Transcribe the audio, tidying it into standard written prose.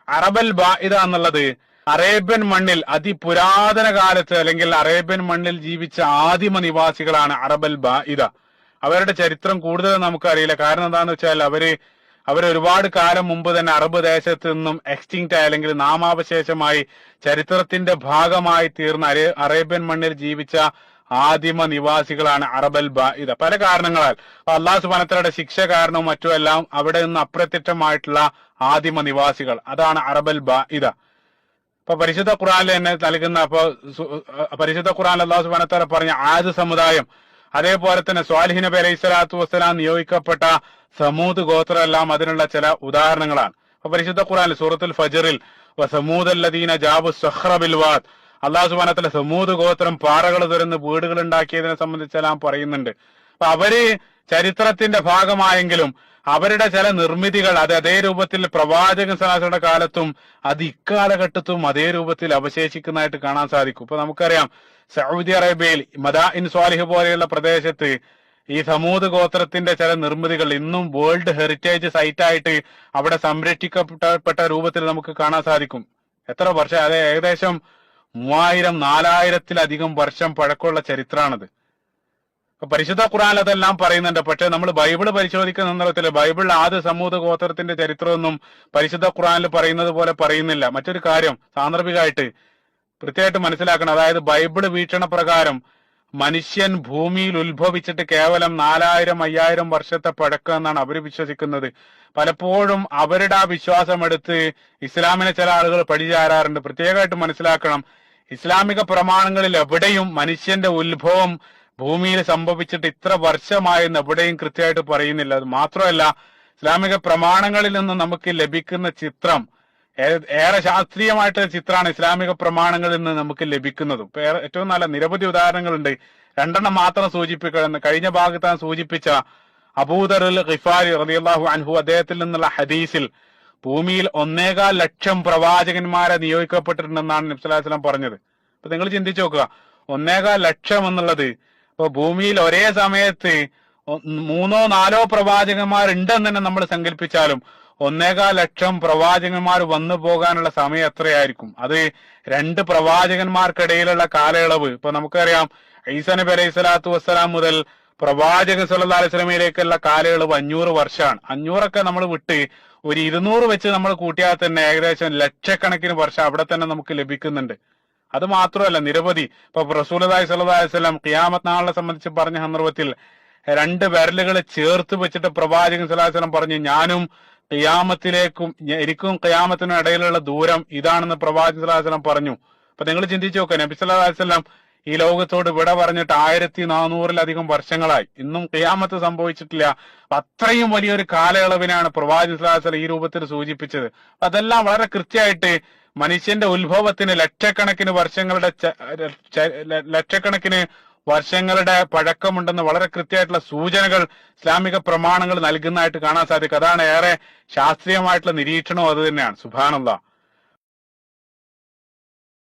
അറബൽ ബാഇദ എന്നുള്ളത് അറേബ്യൻ മണ്ണിൽ അതിപുരാതന കാലത്ത് അല്ലെങ്കിൽ അറേബ്യൻ മണ്ണിൽ ജീവിച്ച ആദിമ നിവാസികളാണ് അറബൽ ബാഇദ. അവരുടെ ചരിത്രം കൂടുതൽ നമുക്കറിയില്ല. കാരണം എന്താന്ന് വെച്ചാൽ അവർ ഒരുപാട് കാലം മുമ്പ് തന്നെ അറബ് ദേശത്ത് നിന്നും എക്സ്റ്റിങ്ക്റ്റ് ആയി അല്ലെങ്കിൽ നാമാവശേഷമായി ചരിത്രത്തിന്റെ ഭാഗമായി തീർന്ന അറേബ്യൻ മണ്ണിൽ ജീവിച്ച ആദിമ നിവാസികളാണ് അറബൽ ബാഇദ. പല കാരണങ്ങളാൽ അള്ളാഹു സുബ്ഹാനഹു വ തആലയുടെ ശിക്ഷ കാരണവും മറ്റുമെല്ലാം അവിടെ നിന്ന് അപ്രത്യക്ഷമായിട്ടുള്ള ആദിമ നിവാസികൾ, അതാണ് അറബൽ ബാഇദ. ഇപ്പൊ പരിശുദ്ധ ഖുർആനിൽ തന്നെ നൽകുന്ന പരിശുദ്ധ ഖുർആനിൽ അള്ളാഹു സുബ്ഹാനഹു വ തആല പറഞ്ഞ ആദ് സമുദായം, അതേപോലെ തന്നെ സ്വാലിഹ് നബി അലൈഹി സ്വലാത്തു വസ്സലാം നിയോഗിക്കപ്പെട്ട സമൂദ് ഗോത്രം എല്ലാം അതിനുള്ള ചില ഉദാഹരണങ്ങളാണ്. അപ്പൊ പരിശുദ്ധ ഖുർആനിൽ സൂറത്തുൽ ഫജ്റിൽ വസമൂദ് അല്ലദീന ജാബു സഖ്റ ബിൽ വാദ്, അള്ളാഹു സുബ്ഹാനഹു വ തആല സമൂദ് ഗോത്രം പാറകൾ തുരന്ന് വീടുകൾ ഉണ്ടാക്കിയതിനെ സംബന്ധിച്ചെല്ലാം പറയുന്നുണ്ട്. അപ്പൊ അവര് ചരിത്രത്തിന്റെ ഭാഗമായെങ്കിലും അവരുടെ ചില നിർമ്മിതികൾ അത് അതേ രൂപത്തിൽ പ്രവാചകൻ സല്ലല്ലാഹു കാലത്തും അത് ഇക്കാലഘട്ടത്തും അതേ രൂപത്തിൽ അവശേഷിക്കുന്നതായിട്ട് കാണാൻ സാധിക്കും. ഇപ്പൊ നമുക്കറിയാം സൗദി അറേബ്യയിൽ മദാഇൻ സ്വാലിഹ് പോലെയുള്ള പ്രദേശത്ത് ഈ സമൂദ് ഗോത്രത്തിന്റെ ചില നിർമ്മിതികൾ ഇന്നും വേൾഡ് ഹെറിറ്റേജ് സൈറ്റ് ആയിട്ട് അവിടെ സംരക്ഷിക്കപ്പെട്ട രൂപത്തിൽ നമുക്ക് കാണാൻ സാധിക്കും. എത്ര വർഷം, അത് ഏകദേശം 3000-4000-ത്തിലധികം വർഷം പഴക്കമുള്ള ചരിത്രമാണത്. പരിശുദ്ധ ഖുർആനിൽ അതെല്ലാം പറയുന്നുണ്ട്. പക്ഷെ നമ്മൾ ബൈബിള് പരിശോധിക്കുന്ന സന്ദർഭത്തിൽ ബൈബിളിൽ ആദ്യ സമൂഹ ഗോത്രത്തിന്റെ ചരിത്രമൊന്നും പരിശുദ്ധ ഖുർആനിൽ പറയുന്നത് പോലെ പറയുന്നില്ല. മറ്റൊരു കാര്യം സാന്ദർഭികമായിട്ട് കൃത്യമായിട്ട് മനസ്സിലാക്കണം. അതായത് ബൈബിള് വീക്ഷണ പ്രകാരം മനുഷ്യൻ ഭൂമിയിൽ ഉത്ഭവിച്ചിട്ട് കേവലം 4000-5000 വർഷത്തെ പഴക്കം എന്നാണ് അവർ വിശ്വസിക്കുന്നത്. പലപ്പോഴും അവരുടെ ആ വിശ്വാസം എടുത്ത് ഇസ്ലാമിനെ ചില ആളുകൾ പഴിചാരാറുണ്ട്. പ്രത്യേകമായിട്ട് മനസ്സിലാക്കണം, ഇസ്ലാമിക പ്രമാണങ്ങളിൽ എവിടെയും മനുഷ്യന്റെ ഉത്ഭവം ഭൂമിയിൽ സംഭവിച്ചിട്ട് ഇത്ര വർഷമായെന്ന് എവിടെയും കൃത്യമായിട്ട് പറയുന്നില്ല. അത് മാത്രമല്ല, ഇസ്ലാമിക പ്രമാണങ്ങളിൽ നിന്ന് നമുക്ക് ലഭിക്കുന്ന ചിത്രം ഏറെ ശാസ്ത്രീയമായിട്ടുള്ള ചിത്രമാണ് ഇസ്ലാമിക പ്രമാണങ്ങളിൽ നിന്ന് നമുക്ക് ലഭിക്കുന്നത്. ഇപ്പൊ ഏറ്റവും നല്ല നിരവധി ഉദാഹരണങ്ങളുണ്ട്. 2 മാത്രം സൂചിപ്പിക്കണം. കഴിഞ്ഞ ഭാഗത്താണ് സൂചിപ്പിച്ച അബൂദർ അൽ ഗിഫാരി റളിയല്ലാഹു അൻഹു അദ്ദേഹത്തിൽ നിന്നുള്ള ഹദീസിൽ ഭൂമിയിൽ 1.25 ലക്ഷം പ്രവാചകന്മാരെ നിയോഗിക്കപ്പെട്ടിട്ടുണ്ടെന്നാണ് നബി സല്ലല്ലാഹു അലൈഹി വസല്ലം പറഞ്ഞത്. അപ്പൊ നിങ്ങൾ ചിന്തിച്ചു നോക്കുക, 1.25 ലക്ഷം എന്നുള്ളത് ഇപ്പൊ ഭൂമിയിൽ ഒരേ സമയത്ത് 3-4 പ്രവാചകന്മാരുണ്ടെന്ന് തന്നെ നമ്മൾ സങ്കല്പിച്ചാലും 1.25 ലക്ഷം പ്രവാചകന്മാർ വന്നു പോകാനുള്ള സമയം എത്രയായിരിക്കും? അത് 2 പ്രവാചകന്മാർക്കിടയിലുള്ള കാലയളവ്. ഇപ്പൊ നമുക്കറിയാം ഈസാ നബി അലൈഹി സ്വലാത്തു വസ്സലാം മുതൽ പ്രവാചകൻ സല്ലല്ലാഹു അലൈഹി വസല്ലമയിലേക്കുള്ള കാലയളവ് 500 വർഷമാണ്. 500 നമ്മൾ വിട്ട് ഒരു 200 വെച്ച് നമ്മൾ കൂട്ടിയാൽ തന്നെ ഏകദേശം ലക്ഷക്കണക്കിന് വർഷം അവിടെ തന്നെ നമുക്ക് ലഭിക്കുന്നുണ്ട്. അത് മാത്രമല്ല, നിരവധി ഇപ്പൊ റസൂലുള്ളാഹി സ്വല്ലല്ലാഹു അലൈഹി വസല്ലം ഖിയാമത്ത് നാളിനെ സംബന്ധിച്ച് പറഞ്ഞ സന്ദർഭത്തിൽ 2 വിരലുകൾ ചേർത്ത് വെച്ചിട്ട് പ്രവാചകൻ സല്ലല്ലാഹു അലൈഹി വസല്ലം പറഞ്ഞു, ഞാനും ഖിയാമത്തിലേക്കും എനിക്കും ഖിയാമത്തിനും ഇടയിലുള്ള ദൂരം ഇതാണെന്ന് പ്രവാചകൻ സല്ലല്ലാഹു അലൈഹി വസല്ലം പറഞ്ഞു. അപ്പൊ നിങ്ങൾ ചിന്തിച്ചു നോക്കുക, നബി സല്ലല്ലാഹു അലൈഹി വസല്ലം ഈ ലോകത്തോട് വിട പറഞ്ഞിട്ട് 1400-ലധികം വർഷങ്ങളായി, ഇന്നും ഖിയാമത്ത് സംഭവിച്ചിട്ടില്ല. അത്രയും വലിയൊരു കാലയളവിനാണ് പ്രവാചകൻ സല്ലല്ലാഹു അലൈഹി വസല്ലം ഈ രൂപത്തിൽ സൂചിപ്പിച്ചത്. അതെല്ലാം വളരെ കൃത്യമായിട്ട് മനുഷ്യന്റെ ഉത്ഭവത്തിന് ലക്ഷക്കണക്കിന് വർഷങ്ങളുടെ പഴക്കമുണ്ടെന്ന് വളരെ കൃത്യമായിട്ടുള്ള സൂചനകൾ ഇസ്ലാമിക പ്രമാണങ്ങൾ നൽകുന്നതായിട്ട് കാണാൻ സാധിക്കും. അതാണ് ഏറെ ശാസ്ത്രീയമായിട്ടുള്ള നിരീക്ഷണവും അത് തന്നെയാണ്. സുബ്ഹാനല്ലാഹ്.